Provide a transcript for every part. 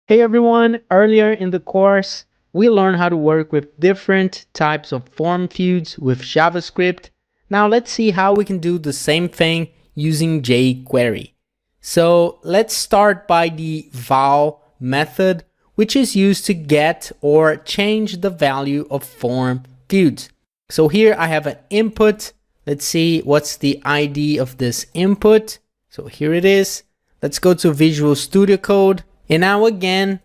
Hey everyone, earlier in the course, we learned how to work with different types of form fields with JavaScript. Now let's see how we can do the same thing using jQuery. So let's start by the val method, which is used to get or change the value of form fields. So here I have an input. Let's see what's the ID of this input. So here it is. Let's go to Visual Studio Code. And now again,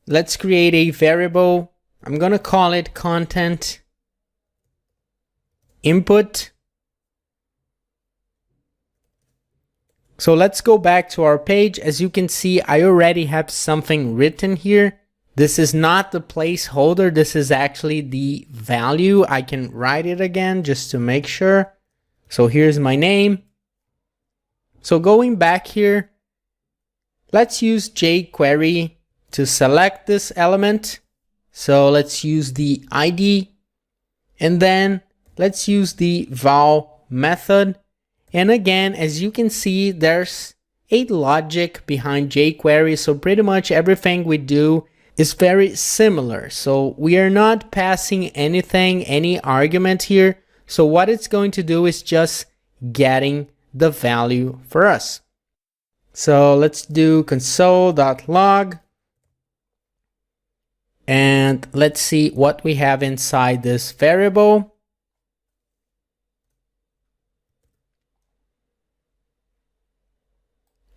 let's create a variable. I'm going to call it content input. So let's go back to our page. As you can see, I already have something written here. This is not the placeholder. This is actually the value. I can write it again just to make sure. So here's my name. So going back here, let's use jQuery to select this element. So let's use the ID, and then let's use the val method. And again, as you can see, there's a logic behind jQuery. So pretty much everything we do is very similar. So we are not passing anything, any argument here. So what it's going to do is just getting the value for us. So let's do console.log, and let's see what we have inside this variable.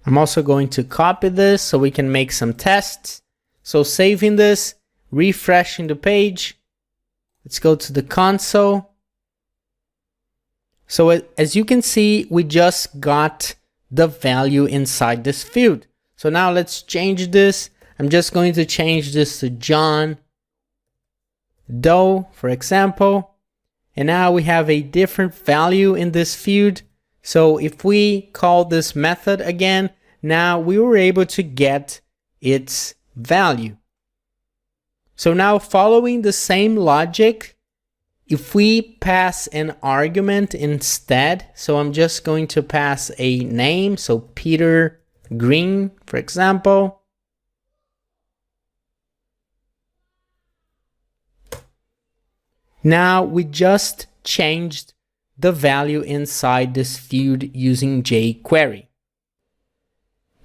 I'm also going to copy this so we can make some tests. So saving this, refreshing the page. Let's go to the console. So as you can see, we just got the value inside this field. So now let's change this. I'm just going to change this to John Doe, for example. And now we have a different value in this field. So if we call this method again, now we were able to get its value. So now following the same logic, if we pass an argument instead, so I'm just going to pass a name, so Peter Green, for example. Now we just changed the value inside this field using jQuery.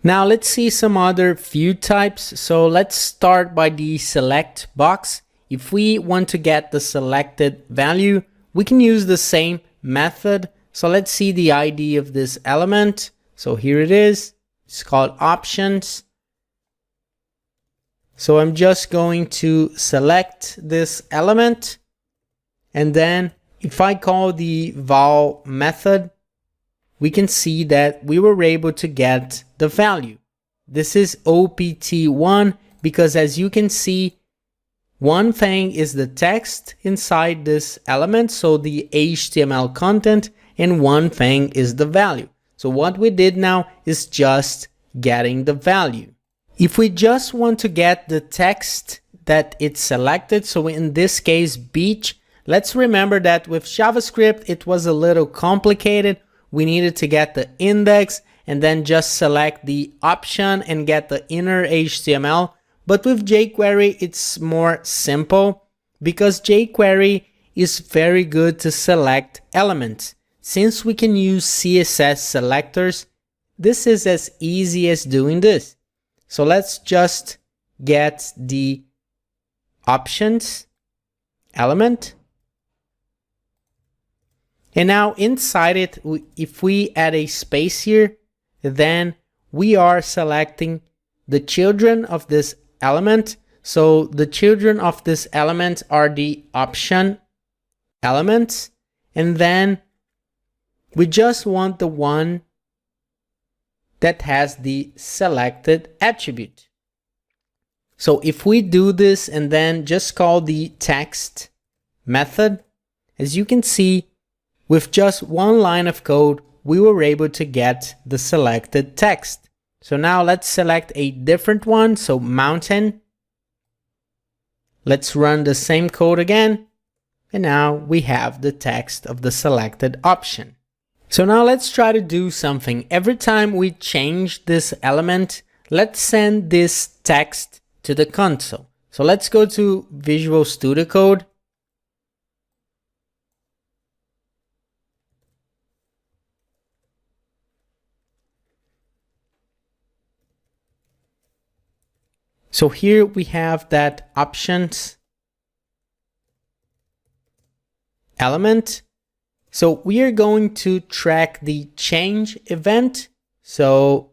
Now let's see some other field types. So let's start by the select box. If we want to get the selected value, we can use the same method. So let's see the ID of this element. So here it is. It's called options. So I'm just going to select this element. And then if I call the val method, we can see that we were able to get the value. This is OPT1 because as you can see, one thing is the text inside this element, so the HTML content, and one thing is the value. So what we did now is just getting the value. If we just want to get the text that it's selected, so in this case beach, let's remember that with JavaScript it was a little complicated. We needed to get the index and then just select the option and get the inner HTML. But with jQuery, it's more simple because jQuery is very good to select elements. Since we can use CSS selectors, this is as easy as doing this. So let's just get the options element. And now inside it, if we add a space here, then we are selecting the children of this element. So the children of this element are the option elements. And then we just want the one that has the selected attribute. So if we do this and then just call the text method, as you can see, with just one line of code, we were able to get the selected text. So now let's select a different one, so mountain. Let's run the same code again, and now we have the text of the selected option. So now let's try to do something. Every time we change this element, let's send this text to the console. So let's go to Visual Studio Code. So here we have that options element. So we are going to track the change event. So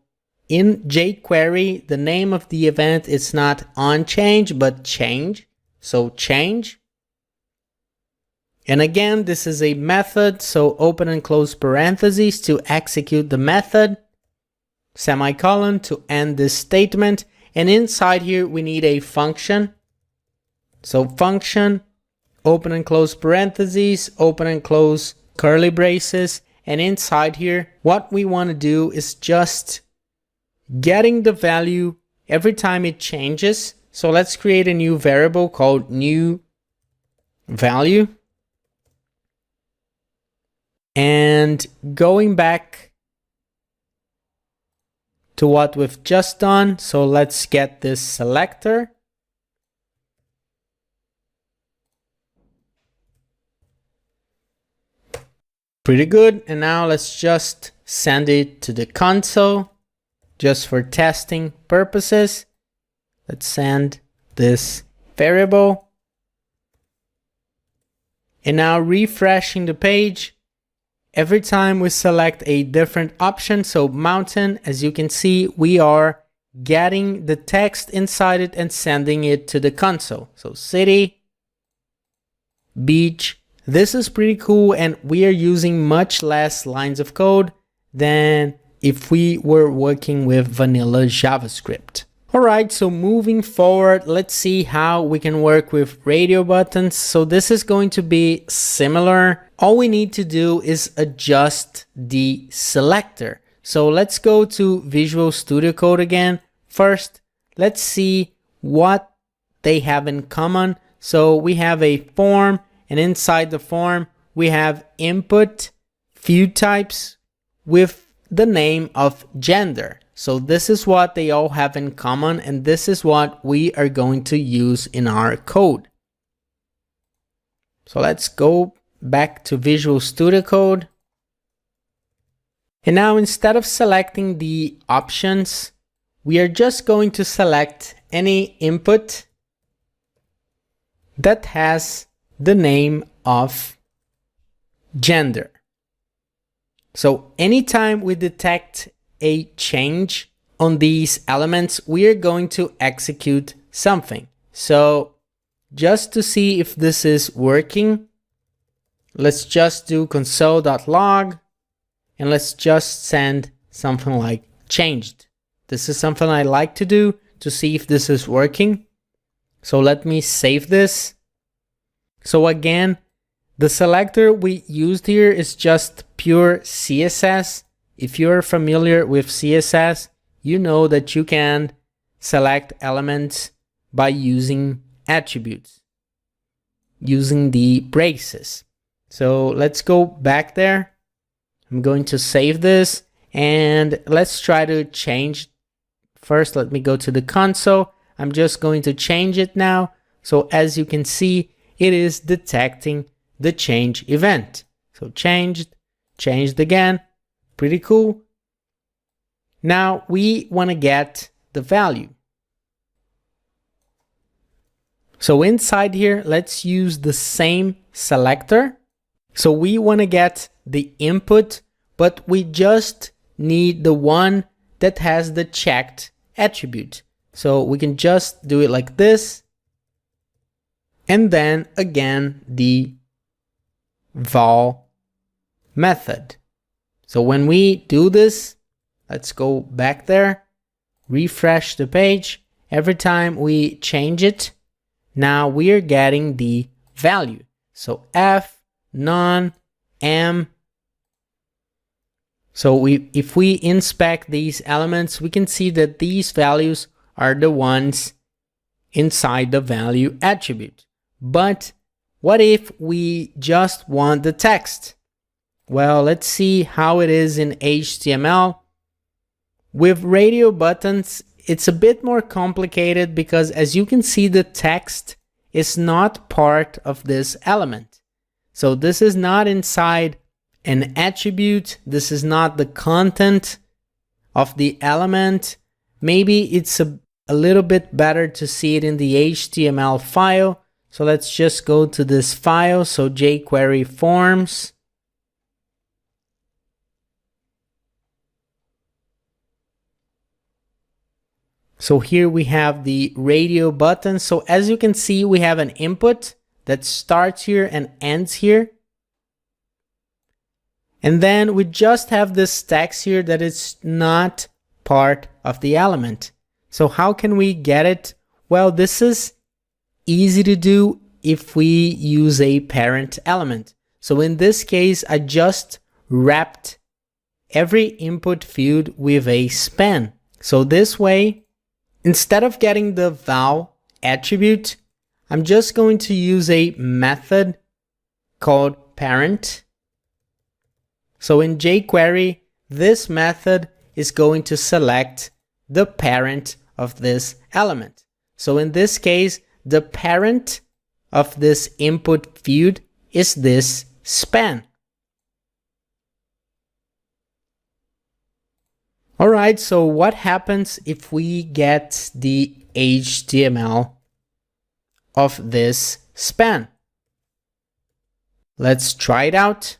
in jQuery, the name of the event is not onChange, but change. So change. And again, this is a method. So open and close parentheses to execute the method, semicolon to end this statement. And inside here, we need a function. So function, open and close parentheses, open and close curly braces. And inside here, what we want to do is just getting the value every time it changes. So let's create a new variable called new value. And going back to what we've just done. So let's get this selector. Pretty good. And now let's just send it to the console just for testing purposes. Let's send this variable. And now refreshing the page. Every time we select a different option, so mountain, as you can see, we are getting the text inside it and sending it to the console. So city, beach, this is pretty cool, and we are using much less lines of code than if we were working with vanilla JavaScript. All right, so moving forward, let's see how we can work with radio buttons. So this is going to be similar. All we need to do is adjust the selector. So let's go to Visual Studio Code again. First, let's see what they have in common. So we have a form, and inside the form, we have input, field types with the name of gender. So this is what they all have in common, and this is what we are going to use in our code. So let's go back to Visual Studio Code. And now instead of selecting the options, we are just going to select any input that has the name of gender. So anytime we detect a change on these elements, we are going to execute something. So just to see if this is working, let's just do console.log and let's just send something like changed. This is something I like to do to see if this is working. So let me save this. So again, the selector we used here is just pure CSS. If you're familiar with CSS, you know that you can select elements by using attributes, using the braces. So let's go back there. I'm going to save this and let's try to change. First, let me go to the console. I'm just going to change it now. So as you can see, it is detecting the change event. So changed again. Pretty cool. Now we want to get the value. So inside here, let's use the same selector. So we want to get the input, but we just need the one that has the checked attribute. So we can just do it like this. And then again, the val method. So when we do this, let's go back there, refresh the page. Every time we change it, now we are getting the value. So F, none, M. So if we inspect these elements, we can see that these values are the ones inside the value attribute. But what if we just want the text? Well, let's see how it is in HTML. With radio buttons, it's a bit more complicated because as you can see, the text is not part of this element. So this is not inside an attribute. This is not the content of the element. Maybe it's a little bit better to see it in the HTML file. So let's just go to this file. So jQuery forms. So here we have the radio button. So as you can see, we have an input that starts here and ends here. And then we just have this text here that is not part of the element. So how can we get it? Well, this is easy to do if we use a parent element. So in this case, I just wrapped every input field with a span. So this way, instead of getting the val attribute, I'm just going to use a method called parent. So in jQuery, this method is going to select the parent of this element. So in this case, the parent of this input field is this span. All right, so what happens if we get the HTML of this span? Let's try it out.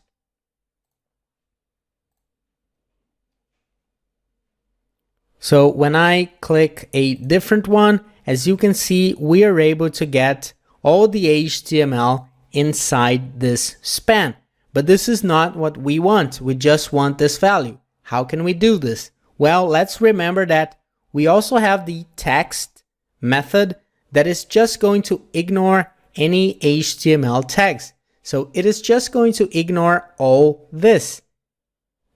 So when I click a different one, as you can see, we are able to get all the HTML inside this span. But this is not what we want. We just want this value. How can we do this? Well, let's remember that we also have the text method that is just going to ignore any HTML tags. So it is just going to ignore all this,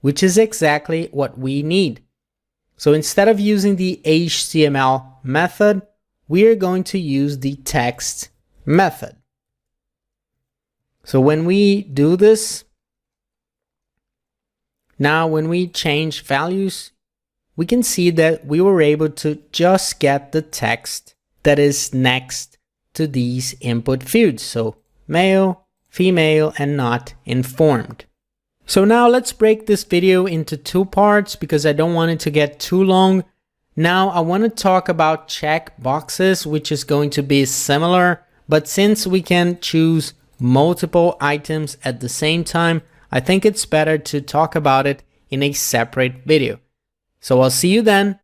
which is exactly what we need. So instead of using the HTML method, we are going to use the text method. So when we do this, now when we change values, we can see that we were able to just get the text that is next to these input fields. So male, female, and not informed. So now let's break this video into two parts because I don't want it to get too long. Now I want to talk about checkboxes, which is going to be similar, but since we can choose multiple items at the same time, I think it's better to talk about it in a separate video. So I'll see you then.